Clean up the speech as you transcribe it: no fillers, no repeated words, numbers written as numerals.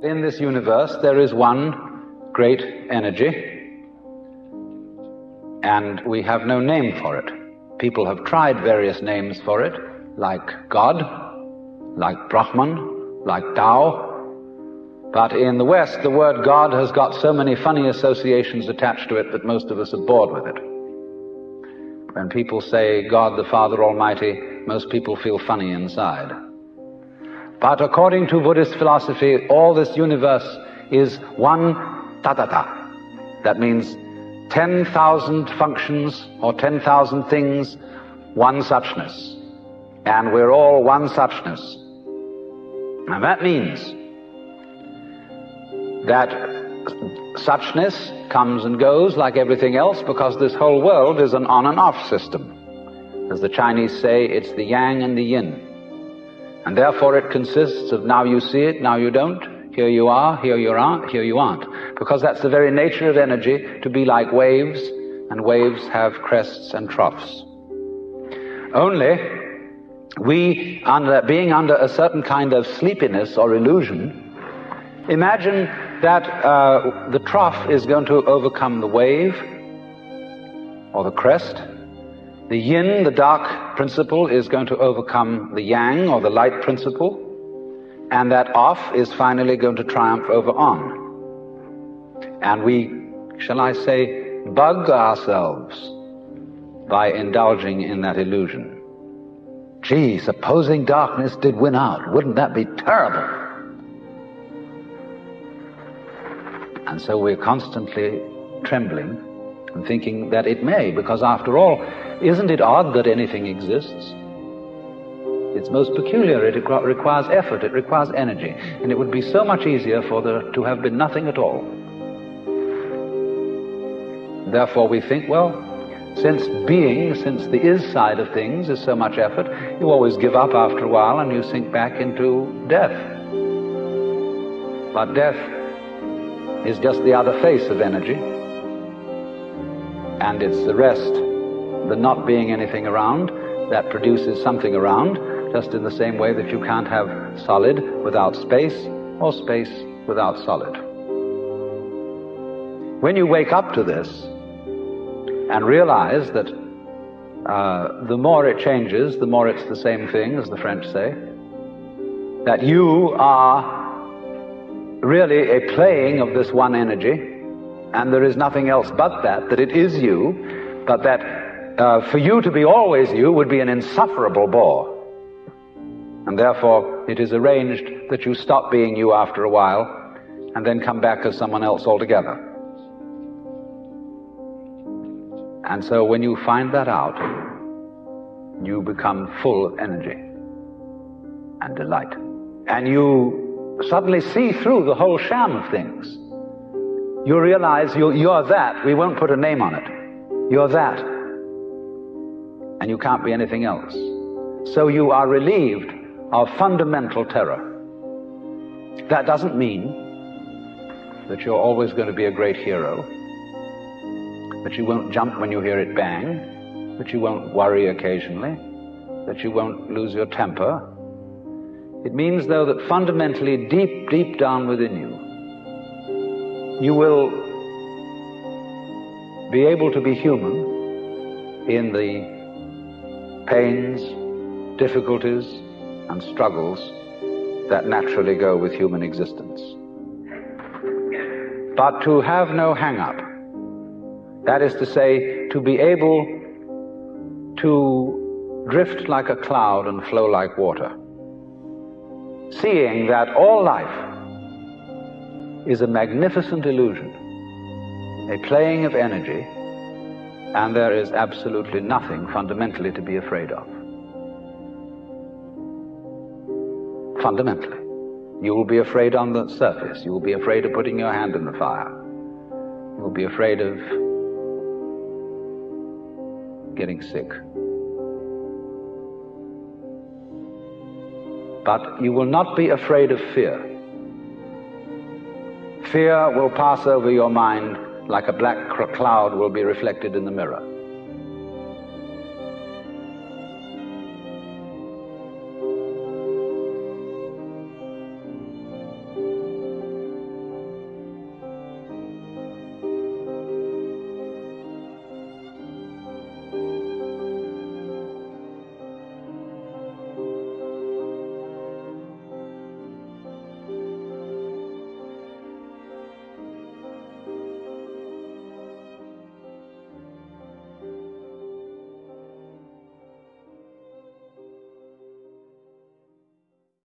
In this universe, there is one great energy, and we have no name for it. People have tried various names for it, like God, like Brahman, like Tao. But in the West, the word God has got so many funny associations attached to it that most of us are bored with it. When people say God the Father Almighty, most people feel funny inside. But according to Buddhist philosophy, all this universe is one tathata. That means 10,000 functions or 10,000 things, one suchness. And we're all one suchness. And that means that suchness comes and goes like everything else, because this whole world is an on and off system. As the Chinese say, it's the yang and the yin. And therefore it consists of now you see it, now you don't, here you are, here you aren't, here you aren't. Because that's the very nature of energy, to be like waves, and waves have crests and troughs. Only we, being under a certain kind of sleepiness or illusion, imagine that the trough is going to overcome the wave or the crest. The yin, the dark principle, is going to overcome the yang, or the light principle, and that off is finally going to triumph over on. And we, shall I say, bug ourselves by indulging in that illusion. Gee, supposing darkness did win out, wouldn't that be terrible? And so we're constantly trembling and thinking that it may, because after all, isn't it odd that anything exists? It's most peculiar. It requires effort, it requires energy, and it would be so much easier for there to have been nothing at all. Therefore we think, well, since the is side of things is so much effort, you always give up after a while and you sink back into death. But death is just the other face of energy, and it's the rest, the not being anything around, that produces something around, just in the same way that you can't have solid without space, or space without solid. When you wake up to this and realize that the more it changes, the more it's the same thing, as the French say, that you are really a playing of this one energy, and there is nothing else but that it is you, but that for you to be always you would be an insufferable bore. And therefore it is arranged that you stop being you after a while and then come back as someone else altogether. And so when you find that out, you become full of energy and delight. And you suddenly see through the whole sham of things. You realize you're that. We won't put a name on it. You're that. And you can't be anything else. So you are relieved of fundamental terror. That doesn't mean that you're always going to be a great hero, that you won't jump when you hear it bang, that you won't worry occasionally, that you won't lose your temper. It means, though, that fundamentally, deep, deep down within you, you will be able to be human in the pains, difficulties, and struggles that naturally go with human existence. But to have no hang-up, that is to say, to be able to drift like a cloud and flow like water, seeing that all life is a magnificent illusion, a playing of energy, and there is absolutely nothing fundamentally to be afraid of. Fundamentally. You will be afraid on the surface. You will be afraid of putting your hand in the fire. You will be afraid of getting sick. But you will not be afraid of fear. Fear will pass over your mind like a black cloud will be reflected in the mirror.